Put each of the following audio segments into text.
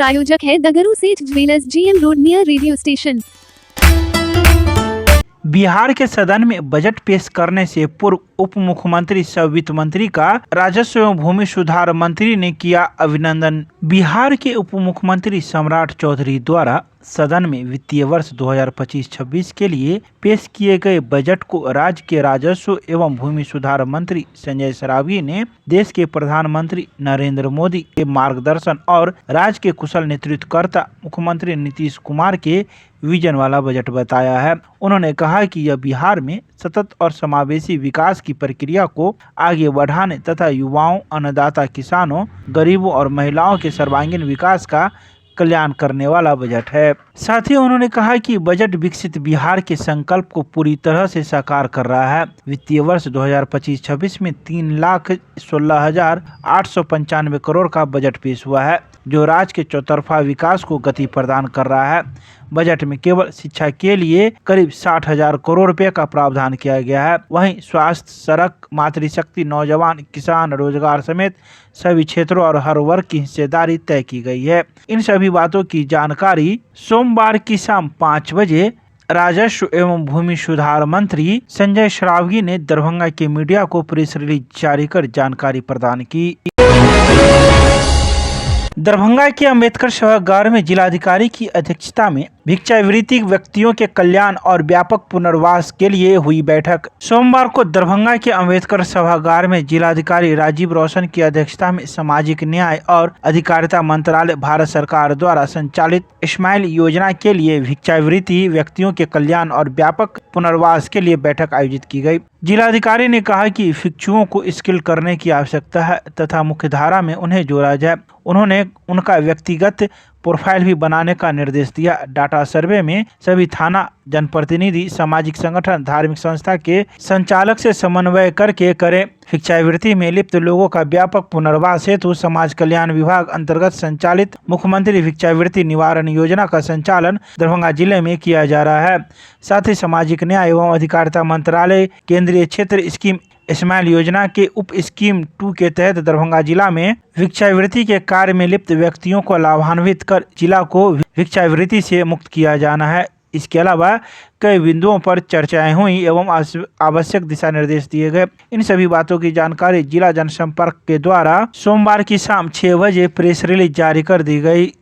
प्रायोजक है दगरू सेठ jewellers, GM road near radio station. Bihar के सदन में बजट पेश करने से पूर्व उप मुख्यमंत्री सह वित्त मंत्री का राजस्व एवं भूमि सुधार मंत्री ने किया अभिनंदन। बिहार के उप मुख्यमंत्री सम्राट चौधरी द्वारा सदन में वित्तीय वर्ष 2025-26 के लिए पेश किए गए बजट को राज्य के राजस्व एवं भूमि सुधार मंत्री संजय सरावगी ने देश के प्रधानमंत्री नरेंद्र मोदी के मार्गदर्शन और राज्य के कुशल नेतृत्वकर्ता मुख्यमंत्री नीतीश कुमार के विजन वाला बजट बताया है। उन्होंने कहा कि यह बिहार में सतत और समावेशी विकास की प्रक्रिया को आगे बढ़ाने तथा युवाओं, अन्नदाता किसानों, गरीबों और महिलाओं के सर्वांगीण विकास का कल्याण करने वाला बजट है। साथ ही उन्होंने कहा कि बजट विकसित बिहार के संकल्प को पूरी तरह से साकार कर रहा है। वित्तीय वर्ष 2025-26 में 3,16,895 करोड़ का बजट पेश हुआ है, जो राज्य के चौतरफा विकास को गति प्रदान कर रहा है। बजट में केवल शिक्षा के लिए करीब 60,000 करोड़ रुपए का प्रावधान किया गया है। वहीं स्वास्थ्य, सड़क, मातृशक्ति, नौजवान, किसान, रोजगार समेत सभी क्षेत्रों और हर वर्ग की हिस्सेदारी तय की गई है। इन सभी बातों की जानकारी सोमवार की शाम 5 बजे राजस्व एवं भूमि सुधार मंत्री संजय सरावगी ने दरभंगा के मीडिया को प्रेस रिलीज जारी कर जानकारी प्रदान की। दरभंगा के अंबेडकर सभागार में जिलाधिकारी की अध्यक्षता में भिक्षावृत्ति व्यक्तियों के कल्याण और व्यापक पुनर्वास के लिए हुई बैठक। सोमवार को दरभंगा के अंबेडकर सभागार में जिलाधिकारी राजीव रोशन की अध्यक्षता में सामाजिक न्याय और अधिकारिता मंत्रालय भारत सरकार द्वारा संचालित स्माइल योजना के लिए भिक्षावृत्ति व्यक्तियों के कल्याण और व्यापक पुनर्वास के लिए बैठक आयोजित की गई। जिलाधिकारी ने कहा कि भिक्षुओं को स्किल करने की आवश्यकता है तथा मुख्यधारा में उन्हें जोड़ा जाए। उन्होंने उनका व्यक्तिगत प्रोफाइल भी बनाने का निर्देश दिया। डाटा सर्वे में सभी थाना, जनप्रतिनिधि, सामाजिक संगठन, धार्मिक संस्था के संचालक से समन्वय करके करें। भिक्षावृत्ति में लिप्त लोगों का व्यापक पुनर्वास हेतु समाज कल्याण विभाग अंतर्गत संचालित मुख्यमंत्री भिक्षावृत्ति निवारण योजना का संचालन दरभंगा जिले में किया जा रहा है। साथ ही सामाजिक न्याय एवं अधिकारिता मंत्रालय केंद्रीय क्षेत्र स्कीम स्माइल योजना के उप स्कीम 2 के तहत दरभंगा जिला में भिक्षावृत्ति के कार्य में लिप्त व्यक्तियों को लाभान्वित कर जिला को भिक्षावृत्ति से मुक्त किया जाना है। इसके अलावा कई बिंदुओं पर चर्चाएं हुई एवं आवश्यक दिशा निर्देश दिए गए। इन सभी बातों की जानकारी जिला जनसंपर्क के द्वारा सोमवार की शाम 6 बजे प्रेस रिलीज जारी कर दी गई।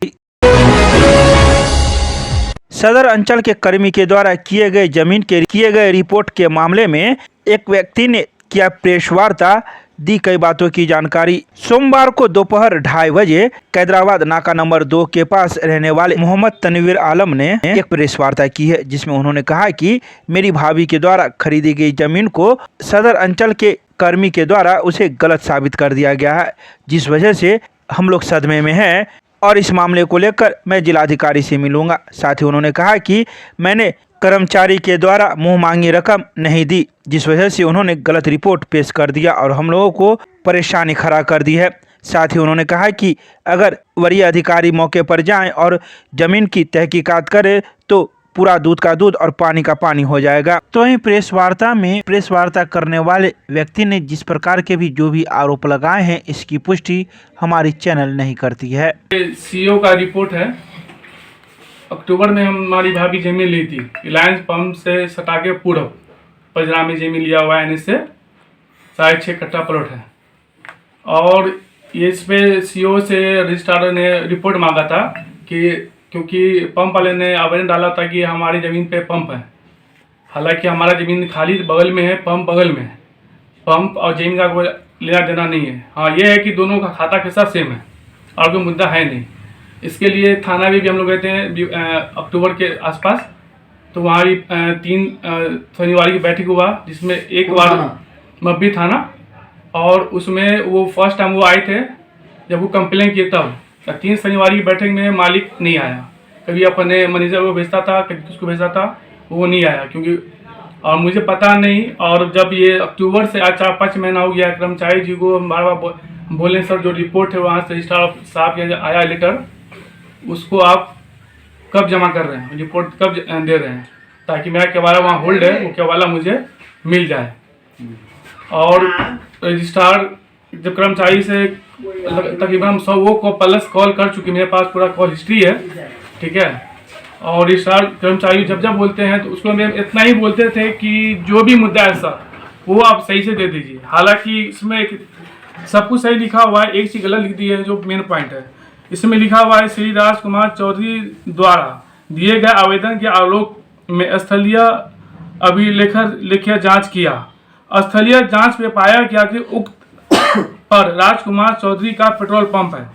सदर अंचल के कर्मी के द्वारा किए गए रिपोर्ट के मामले में एक व्यक्ति ने किया प्रेस वार्ता, दी कई बातों की जानकारी। सोमवार को दोपहर 2:30 बजे कैदराबाद नाका नंबर 2 के पास रहने वाले मोहम्मद तनवीर आलम ने एक प्रेस वार्ता की है, जिसमें उन्होंने कहा कि मेरी भाभी के द्वारा खरीदी गई जमीन को सदर अंचल के कर्मी के द्वारा उसे गलत साबित कर दिया गया है, जिस वजह से हम लोग सदमे में हैं और इस मामले को लेकर मैं जिलाधिकारी से मिलूंगा। साथ ही उन्होंने कहा कि मैंने कर्मचारी के द्वारा मुंह मांगी रकम नहीं दी, जिस वजह से उन्होंने गलत रिपोर्ट पेश कर दिया और हम लोगों को परेशानी खड़ा कर दी है। साथ ही उन्होंने कहा कि अगर वरीय अधिकारी मौके पर जाएं और ज़मीन की तहकीकात करें तो पूरा दूध का दूध और पानी का पानी हो जाएगा। तो वहीं प्रेस वार्ता करने वाले व्यक्ति ने जिस प्रकार के भी जो भी आरोप लगाए हैं, इसकी पुष्टि हमारी चैनल नहीं करती है। सीईओ का रिपोर्ट है। अक्टूबर में हमारी भाभी जमीन ली थी, रिलायंस पंप से सटा के पूर्व पजरा में जमीन लिया हुआ है, यानी से 6.5 कट्ठा प्लॉट है। और इस पे सीईओ से रजिस्ट्रार ने रिपोर्ट मांगा था कि क्योंकि पंप वाले ने आवेदन डाला था कि हमारी ज़मीन पे पंप है, हालांकि हमारा ज़मीन खाली बगल में है, पंप बगल में है, पंप और ज़मीन का कोई लेना देना नहीं है। हाँ, ये है कि दोनों का खाता कैसा सेम है और कोई मुद्दा है नहीं। इसके लिए थाना भी हम लोग गए थे अक्टूबर के आसपास, तो वहाँ भी 3 शनिवार की बैठक हुआ, जिसमें एक बार मब्बी थाना, और उसमें वो फर्स्ट टाइम वो आए थे जब वो कंप्लेन किए तब। 3 शनिवार की बैठक में मालिक नहीं आया, कभी अपने मैनेजर को भेजता था, कभी किसको भेजता था, वो नहीं आया क्योंकि और मुझे पता नहीं। और जब ये अक्टूबर से आज 4-5 महीना हो गया, कर्मचारी जी को बार बार बोले सर जो रिपोर्ट है वहाँ से रजिस्ट्रार साहब के आया लेटर, उसको आप कब जमा कर रहे हैं, रिपोर्ट कब दे रहे हैं, ताकि मेरा केवाला वहाँ होल्ड है, वो केवाला मुझे मिल जाए। और रजिस्ट्रार जब कर्मचारी से तकरीबन हम 100 को प्लस कॉल कर चुके, मेरे पास पूरा कॉल हिस्ट्री है, ठीक है। और रजिस्ट्रार कर्मचारी जब जब बोलते हैं तो उसको हम इतना ही बोलते थे कि जो भी मुद्दा है सर वो आप सही से दे दीजिए। हालांकि इसमें सब कुछ सही लिखा हुआ है, एक चीज़ गलत लिख दी है जो मेन पॉइंट है। इसमें लिखा हुआ है श्री राजकुमार चौधरी द्वारा दिए गए आवेदन के आलोक में स्थलीय अभिलेखीय जांच किया। स्थलीय जांच में पाया गया कि उक्त पर राजकुमार चौधरी का पेट्रोल पंप है।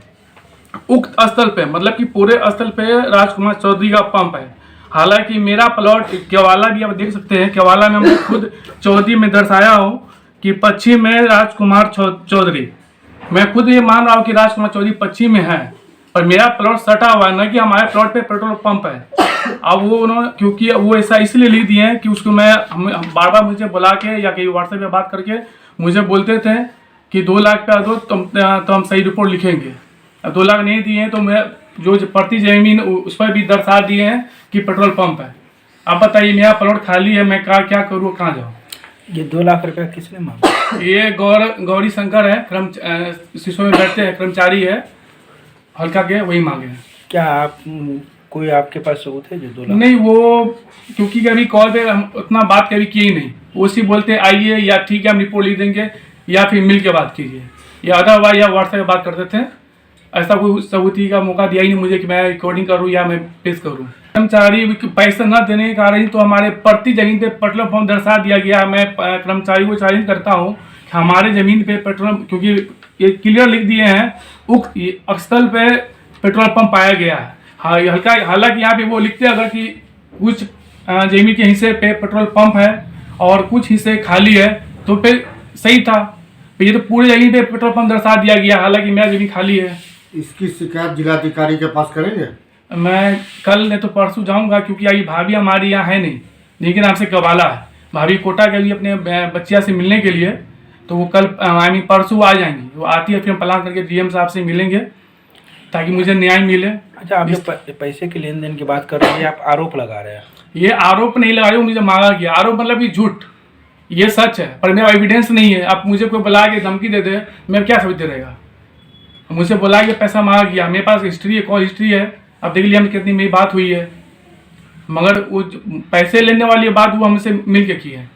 उक्त स्थल पे मतलब कि पूरे स्थल पे राजकुमार चौधरी का पंप है। हालांकि मेरा प्लॉट केवाला भी आप देख सकते हैं, केवाला में मैं खुद चौधरी में दर्शाया हूँ कि पश्चिम में राजकुमार चौधरी, मैं खुद ये मान रहा हूँ कि राजकुमार चौधरी पश्चिम में है, पर मेरा प्लॉट सटा हुआ है, न कि हमारे प्लॉट पे पेट्रोल पंप है। अब वो उन्होंने क्योंकि वो ऐसा इसलिए लिख दिए हैं कि उसको मैं बार बार मुझे बुला के या कहीं व्हाट्सएप पे बात करके मुझे बोलते थे कि 2 लाख पे दो तो हम सही रिपोर्ट लिखेंगे। अब 2 लाख नहीं दिए तो मैं जो प्रति जमीन उस पर भी दर्शा दिए हैं कि पेट्रोल पंप है। आप बताइए मेरा प्लॉट खाली है, मैं क्या करूँ, कहाँ जाऊँ? ये 2 लाख रुपया किसने मांगा? ये गौरी शंकर है, शिशु में बैठते हैं, कर्मचारी है हल्का के, वही मांगे हैं। क्या आप कोई आपके पास सबूत है जो 2 लाख? नहीं, वो क्योंकि कभी कॉल पे हम उतना बात कभी की ही नहीं, वो उसी बोलते आइए या ठीक है हम रिपोर्ट लिख देंगे या फिर मिल के बात कीजिए, या अदरवाइज या व्हाट्सएप पे बात करते थे। ऐसा कोई सबूती का मौका दिया ही नहीं मुझे कि मैं रिकॉर्डिंग करूँ या मैं पेश करूँ। कर्मचारी पैसा न देने के कारण तो हमारे प्रति जमीन पे पेट्रोल पंप दर्शा दिया गया। मैं कर्मचारी को चैलेंज करता हूँ कि हमारे जमीन पे पेट्रोल, क्योंकि ये क्लियर लिख दिए हैं उक्त स्थल पे पेट्रोल पंप पाया गया है। हाँ, हालांकि यहाँ पे वो लिखते हैं अगर कि कुछ जमीन के हिस्से पे पेट्रोल पंप है और कुछ हिस्से खाली है तो फिर सही था। ये तो पूरे जमीन पे पेट्रोल पंप दर्शा दिया गया, हालांकि मेरा जमीन खाली है। इसकी शिकायत जिलाधिकारी के पास करेंगे? मैं कल नहीं तो परसों जाऊंगा, क्योंकि अभी भाभी हमारी यहाँ है नहीं, लेकिन आपसे कवाला है। भाभी कोटा के लिए अपने बच्चिया से मिलने के लिए, तो वो कल परसों आ जाएंगी। वो आती है फिर हम प्लान करके डीएम साहब से मिलेंगे ताकि मुझे न्याय मिले। अच्छा, आप जो पैसे के लेन देन की बात कर रहे हैं, आप आरोप लगा रहे हैं। ये आरोप नहीं लगा रहे हो, मुझे मांगा गया। आरोप मतलब कि झूठ, ये सच है पर मेरा एविडेंस नहीं है। आप मुझे कोई बुला के धमकी दे दे, मैं क्या समझ दे रहेगा? मुझे बुला के पैसा मांगा गया, मेरे पास हिस्ट्री है, कॉल हिस्ट्री है। अब देख लिया हम कितनी मेरी बात हुई है, मगर वो पैसे लेने वाली बात वो हमसे मिल के की है।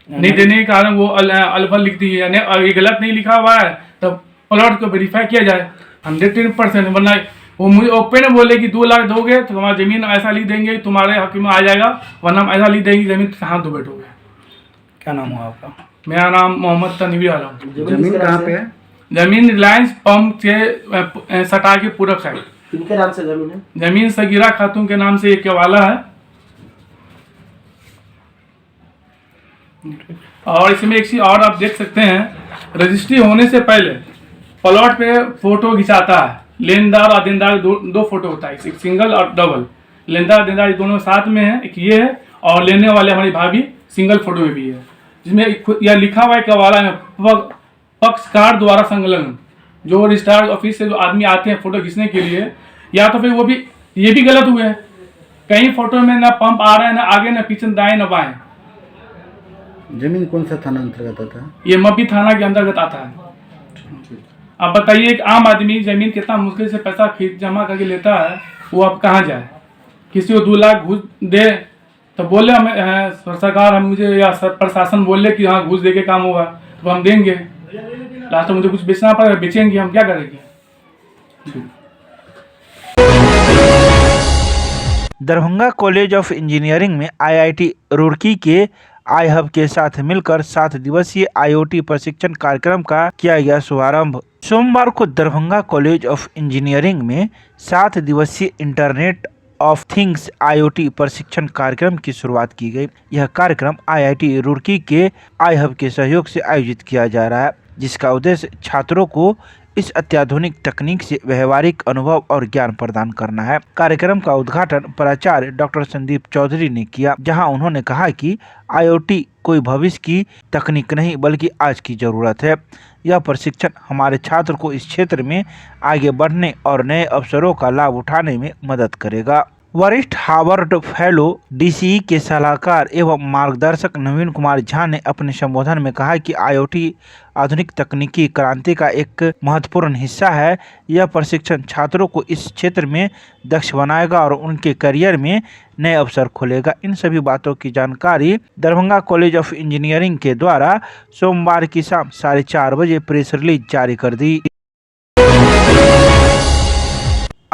नहीं देने के कारण वो अलफल लिख दी है। ये गलत नहीं लिखा हुआ है तब प्लॉट को वेरीफाई किया जाए 110%, वरना वो मुझे ओपन बोले कि 2 लाख दोगे तो तुम्हारी जमीन ऐसा लिख देंगे, तुम्हारे हक में आ जाएगा, वरना हम ऐसा लिख देंगे जमीन कहाँ दो बैठोगे। क्या नाम हुआ आपका? मेरा नाम मोहम्मद तनवीर आलम। जमीन कहाँ पे है? जमीन रिलायंस पंप के सटा के पूरब साइड। किनके नाम से जमीन है? जमीन सगीरा खातून के नाम से एक केवाला है। और इसमें एक चीज और आप देख सकते हैं, रजिस्ट्री होने से पहले प्लॉट पे फोटो खिंचाता है। लेनदार और देनदार दो फोटो होता है, एक सिंगल और डबल। लेनदार देनदार दोनों साथ में है, एक ये है और लेने वाले हमारी भाभी सिंगल फोटो में भी है, जिसमें यह लिखा हुआ है केवाला में पक्षकार द्वारा संलग्न। जो रजिस्ट्रार ऑफिस से जो आदमी आते हैं फोटो खींचने के लिए, या तो फिर वो भी ये भी गलत हुए हैं। कहीं फोटो में ना पंप आ रहा है, ना आगे ना पीछे, दाएं ना बाएं। जमीन कौन सा थाना अंतर्गत आता है? ये मब्बी थाना के अंतर्गत आता है। अब बताइए एक आम आदमी जमीन कितना मुश्किल से पैसा जमा करके लेता है, वो अब कहाँ जाए? किसी को 2 लाख घूस दे तो बोले हमें सरकार, हम मुझे या प्रशासन बोले कि हाँ घूस दे के काम होगा तो हम देंगे। लास्ट में मुझे कुछ बेचना पड़ेगा, बेचेंगे, हम क्या करेंगे? दरभंगा कॉलेज ऑफ इंजीनियरिंग में आईआईटी रुड़की के iHub के साथ मिलकर 7 दिवसीय IoT प्रशिक्षण कार्यक्रम का किया गया शुभारंभ। सोमवार को दरभंगा कॉलेज ऑफ इंजीनियरिंग में 7 दिवसीय इंटरनेट ऑफ थिंग्स IoT प्रशिक्षण कार्यक्रम की शुरुआत की गई। यह कार्यक्रम IIT रुड़की के iHub के सहयोग से आयोजित किया जा रहा है, जिसका उद्देश्य छात्रों को इस अत्याधुनिक तकनीक से व्यवहारिक अनुभव और ज्ञान प्रदान करना है। कार्यक्रम का उद्घाटन प्राचार्य डॉक्टर संदीप चौधरी ने किया, जहां उन्होंने कहा कि IoT कोई भविष्य की तकनीक नहीं बल्कि आज की जरूरत है। यह प्रशिक्षण हमारे छात्र को इस क्षेत्र में आगे बढ़ने और नए अवसरों का लाभ उठाने में मदद करेगा। वरिष्ठ हार्वर्ड फेलो डीसीई के सलाहकार एवं मार्गदर्शक नवीन कुमार झा ने अपने संबोधन में कहा कि आईओटी आधुनिक तकनीकी क्रांति का एक महत्वपूर्ण हिस्सा है। यह प्रशिक्षण छात्रों को इस क्षेत्र में दक्ष बनाएगा और उनके करियर में नए अवसर खोलेगा। इन सभी बातों की जानकारी दरभंगा कॉलेज ऑफ इंजीनियरिंग के द्वारा सोमवार की शाम 4:30 बजे प्रेस रिलीज जारी कर दी।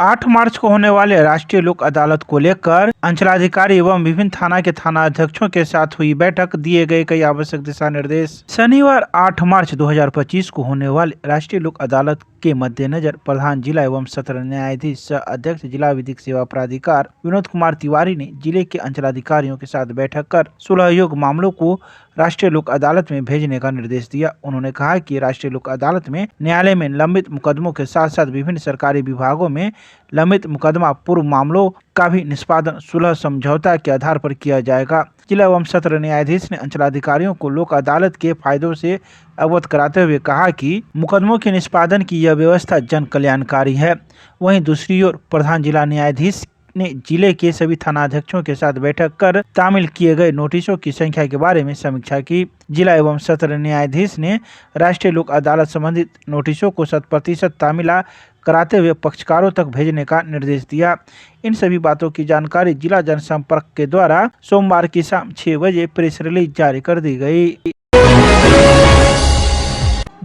8 मार्च को होने वाले राष्ट्रीय लोक अदालत को लेकर अंचलाधिकारी एवं विभिन्न थाना के थानाध्यक्षों के साथ हुई बैठक, दिए गए कई आवश्यक दिशा निर्देश। शनिवार 8 मार्च 2025 को होने वाले राष्ट्रीय लोक अदालत के मद्देनजर प्रधान जिला एवं सत्र न्यायाधीश सह अध्यक्ष जिला विधिक सेवा प्राधिकार विनोद कुमार तिवारी ने जिले के अंचलाधिकारियों के साथ बैठक कर सुलह योग्य मामलों को राष्ट्रीय लोक अदालत में भेजने का निर्देश दिया। उन्होंने कहा कि राष्ट्रीय लोक अदालत में न्यायालय में लंबित मुकदमों के साथ साथ विभिन्न सरकारी विभागों में लंबित मुकदमा पूर्व मामलों का भी निष्पादन सुलह समझौता के आधार पर किया जाएगा। जिला एवं सत्र न्यायाधीश ने अंचलाधिकारियों को लोक अदालत के फायदों से अवगत कराते हुए कहा कि मुकदमों के निष्पादन की यह व्यवस्था जन कल्याणकारी है। वहीं दूसरी ओर प्रधान जिला न्यायाधीश ने जिले के सभी थानाध्यक्षों के साथ बैठक कर तामील किए गए नोटिसों की संख्या के बारे में समीक्षा की। जिला एवं सत्र न्यायाधीश ने राष्ट्रीय लोक अदालत संबंधित नोटिसों को 100% तामीला कराते हुए पक्षकारों तक भेजने का निर्देश दिया। इन सभी बातों की जानकारी जिला जनसंपर्क के द्वारा सोमवार की शाम 6 बजे प्रेस रिलीज जारी कर दी गई।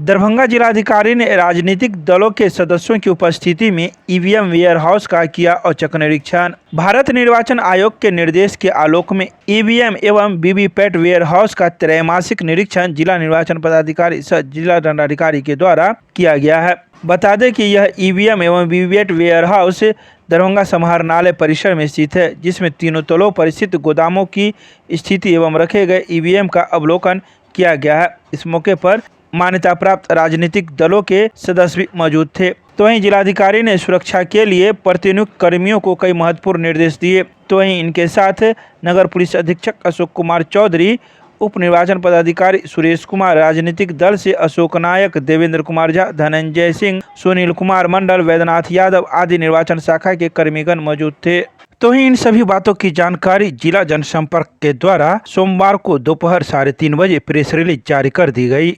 दरभंगा जिलाधिकारी ने राजनीतिक दलों के सदस्यों की उपस्थिति में ईवीएम वेयर हाउस का किया औचक निरीक्षण। भारत निर्वाचन आयोग के निर्देश के आलोक में ईवीएम एवं वीवीपैट वेयर हाउस का त्रैमासिक निरीक्षण जिला निर्वाचन पदाधिकारी सह जिला दंडाधिकारी के द्वारा किया गया है। बता दें कि यह ईवीएम एवं वीवीपैट वेयर हाउस दरभंगा समाहरणालय परिसर में स्थित है, जिसमें तीनों तलों पर स्थित गोदामों की स्थिति एवं रखे गए ईवीएम का अवलोकन किया गया है। इस मौके पर मान्यता प्राप्त राजनीतिक दलों के सदस्य भी मौजूद थे। तो वहीं जिलाधिकारी ने सुरक्षा के लिए प्रतिनियुक्त कर्मियों को कई महत्वपूर्ण निर्देश दिए। तो वहीं इनके साथ नगर पुलिस अधीक्षक अशोक कुमार चौधरी, उप निर्वाचन पदाधिकारी सुरेश कुमार, राजनीतिक दल से अशोक नायक, देवेंद्र कुमार झा, धनंजय सिंह, सुनील कुमार मंडल, वैद्यनाथ यादव आदि निर्वाचन शाखा के कर्मीगण मौजूद थे। तो ही इन सभी बातों की जानकारी जिला जनसंपर्क के द्वारा सोमवार को दोपहर 3:30 बजे प्रेस रिलीज जारी कर दी गई।